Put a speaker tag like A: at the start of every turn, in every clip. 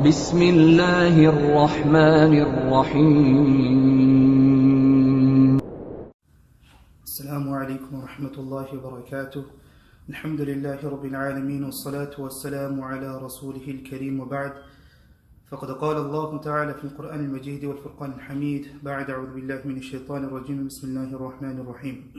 A: بسم الله الرحمن الرحيم.
B: السلام عليكم ورحمة الله وبركاته. الحمد لله رب العالمين والصلاة والسلام على رسوله الكريم وبعد. فقد قال الله تعالى في القرآن المجيد والفرقان الحميد بعد أعوذ بالله من الشيطان الرجيم بسم الله الرحمن الرحيم.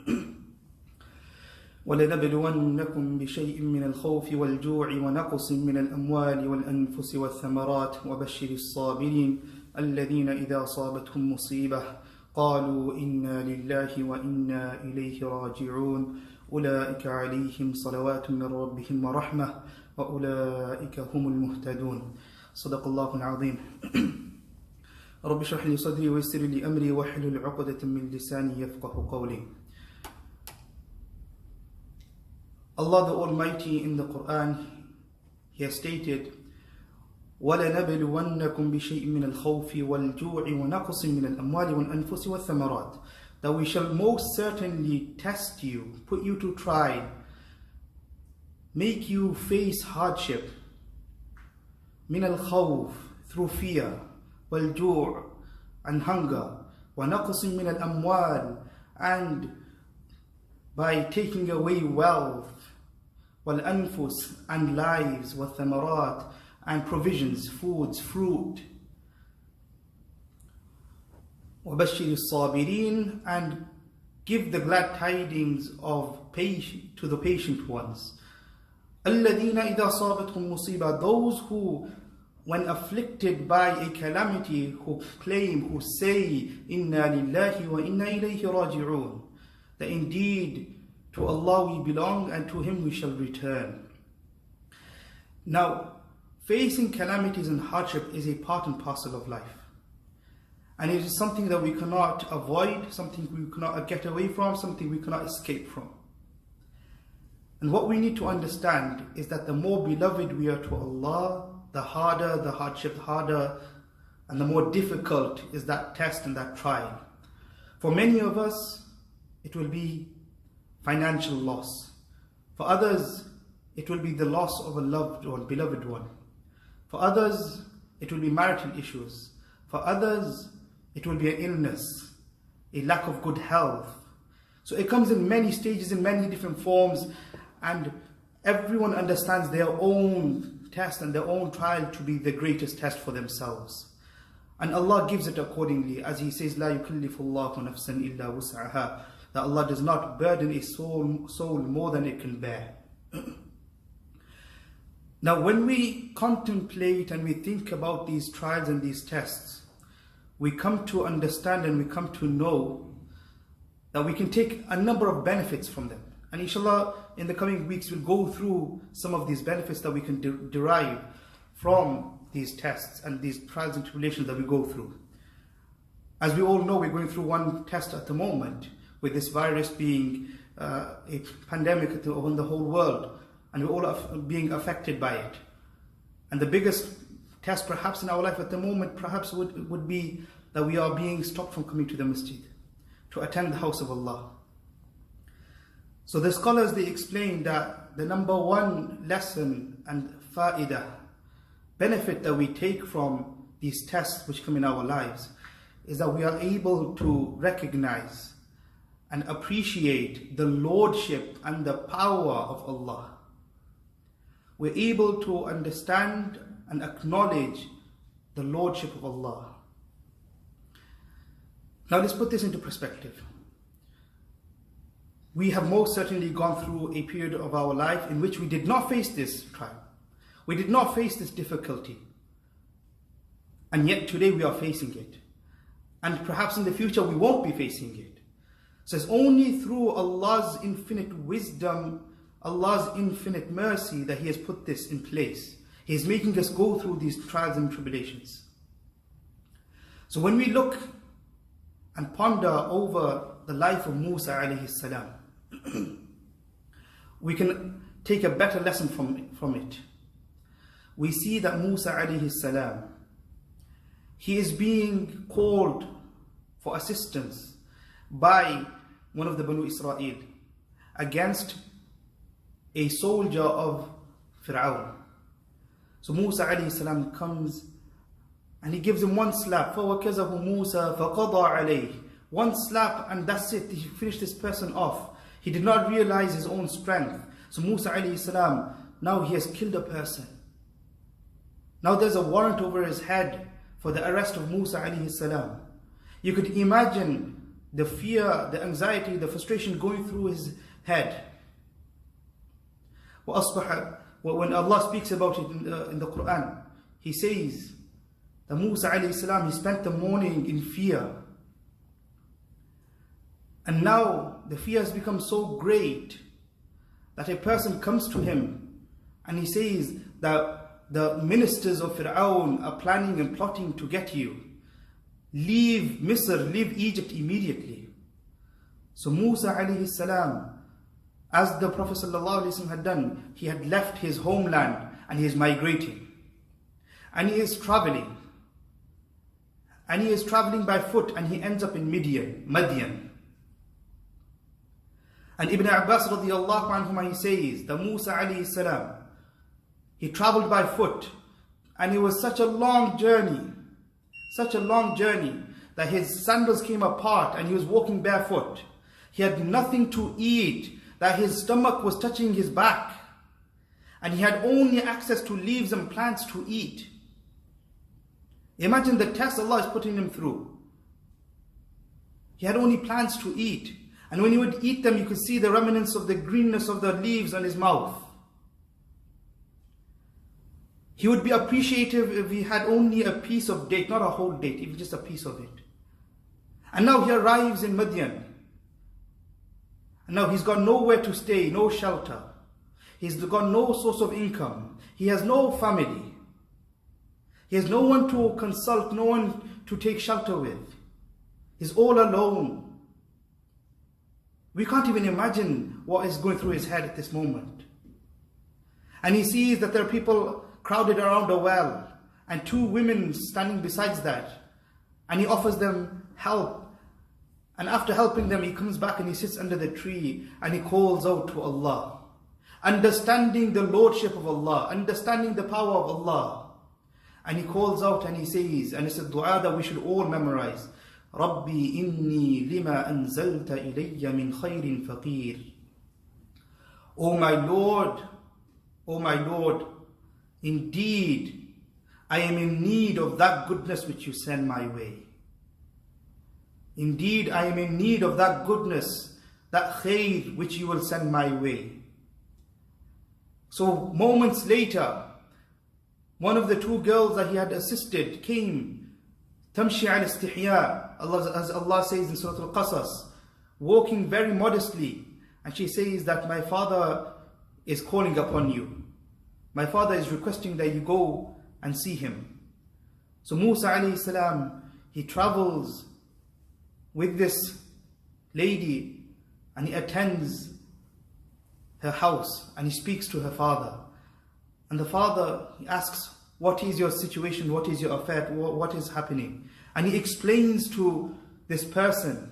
B: ولنبلونكم بشيء من الخوف والجوع ونقص من الأموال والأنفس والثمرات وبشر الصابرين الذين إذا أصابتهم مصيبة قالوا إنا لله وإنا إليه راجعون أولئك عليهم صلوات من ربهم ورحمة وأولئك هم المهتدون. صدق الله العظيم. رب اشرح لي صدري ويسر لي أمري واحلل عقدة من لساني يفقه قولي. Allah the Almighty in the Quran, He has stated, وَلَنَبْلُوَنَّكُمْ بِشَيْءٍ مِّنَ الْخَوْفِ وَالْجُوعِ وَنَقْصٍ مِّنَ الْأَمْوَالِ وَالْأَنفُسِ وَالثَّمَرَاتِ, that we shall most certainly test you, put you to trial, make you face hardship, مِّنَ الْخَوْفِ, through fear, وَالْجُوعِ, and hunger, وَنَقْصٍ مِّنَ الْأَمْوَالِ, and by taking away wealth, وَالْأَنفُسِ, and lives, وَالثَّمَرَاتِ, and provisions, foods, fruit, وَبَشِّرِ الصَّابِرِينَ, and give the glad tidings of to the patient ones. الَّذِينَ إِذَا صَابَتْهُمْ مُصِيبَةٌ, those who, when afflicted by a calamity, who claim, who say, إِنَّا لِلَّهِ وَإِنَّا إِلَيْهِ راجعون, that indeed to Allah we belong and to Him we shall return. Now, facing calamities and hardship is a part and parcel of life. And it is something that we cannot avoid, something we cannot get away from, something we cannot escape from. And what we need to understand is that the more beloved we are to Allah, the harder the hardship, and the more difficult is that test and that trial. For many of us, it will be financial loss. For others, it will be the loss of a loved one, beloved one. For others, it will be marital issues. For others, it will be an illness, a lack of good health. So it comes in many stages, in many different forms, and everyone understands their own test and their own trial to be the greatest test for themselves. And Allah gives it accordingly, as He says, لا يكلف الله نفسا إلا وسعها, that Allah does not burden a soul more than it can bear. Now, when we contemplate and we think about these trials and these tests, we come to understand and we come to know that we can take a number of benefits from them. And inshallah, in the coming weeks, we'll go through some of these benefits that we can derive from these tests and these trials and tribulations that we go through. As we all know, we're going through one test at the moment, with this virus being a pandemic in the whole world, and we're all being affected by it. And the biggest test perhaps in our life at the moment perhaps would be that we are being stopped from coming to the masjid, to attend the house of Allah. So the scholars, they explain that the number one lesson and fa'idah, benefit that we take from these tests which come in our lives, is that we are able to recognize and appreciate the lordship and the power of Allah. We're able to understand and acknowledge the lordship of Allah. Now let's put this into perspective. We have most certainly gone through a period of our life in which we did not face this trial. We did not face this difficulty. And yet today we are facing it. And perhaps in the future we won't be facing it. So it's only through Allah's infinite wisdom, Allah's infinite mercy, that He has put this in place. He is making us go through these trials and tribulations. So when we look and ponder over the life of Musa alayhi salam, we can take a better lesson from it. We see that Musa alayhi salam, he is being called for assistance by one of the Banu Israel against a soldier of Fir'aun. So Musa alayhi salam comes and he gives him one slap. فَوَكَزَهُ مُوسَى فَقَضَى عَلَيْهِ. One slap and that's it. He finished this person off. He did not realize his own strength. So Musa alayhi salam, now he has killed a person. Now there's a warrant over his head for the arrest of Musa alayhi salam. You could imagine the fear, the anxiety, the frustration going through his head. When Allah speaks about it in the Quran, He says that Musa alayhi salam, he spent the morning in fear. And now the fear has become so great that a person comes to him and he says that the ministers of Fir'aun are planning and plotting to get you. Leave Misr, leave Egypt immediately. So Musa alayhi salam, as the Prophet ﷺ had done, he had left his homeland and he is migrating. And he is traveling. And he is traveling by foot and he ends up in Madian. And Ibn Abbas radiallahu anhuma, he says that Musa alayhi salam, he traveled by foot and it was such a long journey that his sandals came apart and he was walking barefoot. He had nothing to eat, that his stomach was touching his back, and he had only access to leaves and plants to eat. Imagine the test Allah is putting him through. He had only plants to eat, and when he would eat them, you could see the remnants of the greenness of the leaves on his mouth. He would be appreciative if he had only a piece of date, not a whole date, even just a piece of it. And now he arrives in Madian. And now he's got nowhere to stay, no shelter. He's got no source of income. He has no family. He has no one to consult, no one to take shelter with. He's all alone. We can't even imagine what is going through his head at this moment. And he sees that there are people crowded around a well and two women standing besides that. And he offers them help. And after helping them, he comes back and he sits under the tree and he calls out to Allah. Understanding the lordship of Allah, understanding the power of Allah. And he calls out and he says, and it's a dua that we should all memorize. Rabbi inni lima anzalta ilayya min khayrin faqir. O my Lord, indeed, I am in need of that goodness which you send my way. Indeed, I am in need of that goodness, that khair which you will send my way. So moments later, one of the two girls that he had assisted came, tamshi al-istihya, as Allah says in Surah Al-Qasas, walking very modestly. And she says that my father is calling upon you. My father is requesting that you go and see him. So Musa alayhi salam, he travels with this lady and he attends her house and he speaks to her father. And the father, he asks, what is your situation? What is your affair? What is happening? And he explains to this person,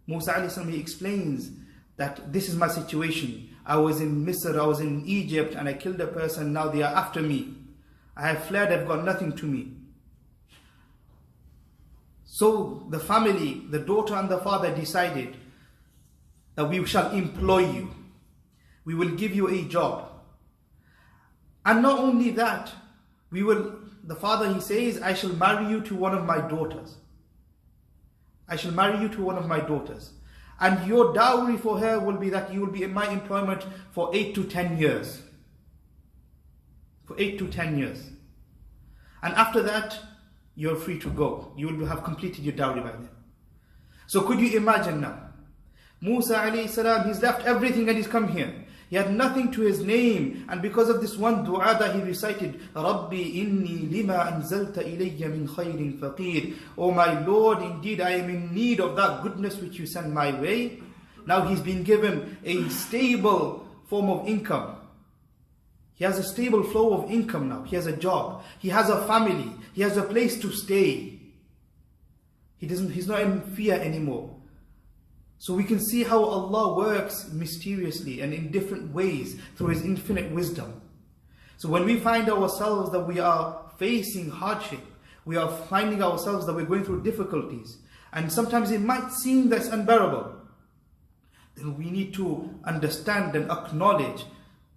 B: Musa alayhi salam, he explains that this is my situation. I was in Misr, I was in Egypt and I killed a person, now they are after me. I have fled, I've got nothing to me. So the family, the daughter and the father decided that we shall employ you. We will give you a job. And not only that, the father, he says, I shall marry you to one of my daughters. I shall marry you to one of my daughters. And your dowry for her will be that you will be in my employment for 8 to 10 years. For 8 to 10 years. And after that, you're free to go. You will have completed your dowry by then. So could you imagine now? Musa alayhi salam, he's left everything and he's come here. He had nothing to his name, and because of this one dua that he recited, Rabbi inni lima anzalta ilayya min khayrin faqir. Oh my Lord, indeed I am in need of that goodness which you send my way. Now he's been given a stable form of income. He has a stable flow of income now. He has a job. He has a family. He has a place to stay. He's not in fear anymore. So we can see how Allah works mysteriously and in different ways through His infinite wisdom. So when we find ourselves that we are facing hardship, we are finding ourselves that we're going through difficulties, and sometimes it might seem that's unbearable, then we need to understand and acknowledge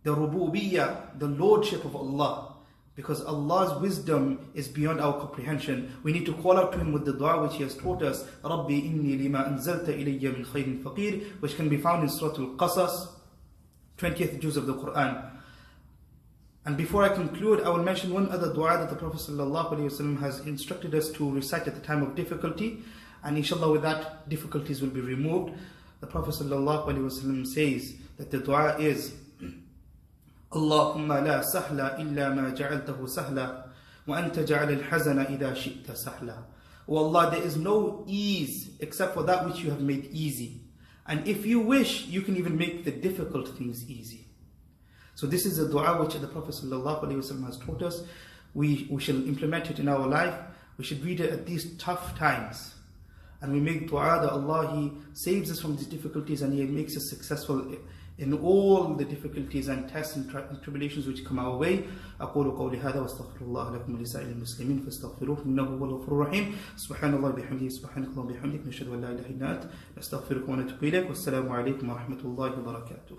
B: the rububiyyah, the lordship of Allah, because Allah's wisdom is beyond our comprehension. We need to call out to Him with the dua which He has taught us, Rabbi inni lima anzalta ilayya min khayrin faqir, which can be found in Surah Al-Qasas, 20th juz of the Quran. And before I conclude, I will mention one other dua that the Prophet ﷺ has instructed us to recite at the time of difficulty, and inshallah with that difficulties will be removed. The Prophet ﷺ says that the dua is Allahumma la sahla illa ma ja'altahu sahla wa anta ja'al al-hazana idha shi'ta sahla. O Allah, there is no ease except for that which you have made easy, and if you wish, you can even make the difficult things easy. So this is a dua which the Prophet ﷺ has taught us. We shall implement it in our life. We should read it at these tough times, and we make dua that Allah, He saves us from these difficulties and He makes us successful in all the difficulties and tests and tribulations which come our way. أقول قولي هذا واستغفر الله لكم ولسائر المسلمين فاستغفروه إنه هو الغفور الرحيم. سبحان الله بحمده سبحانك اللهم وبحمدك نشهد أن لا إله إلا أنت نستغفرك ونتوب إليك والسلام عليكم ورحمة الله وبركاته.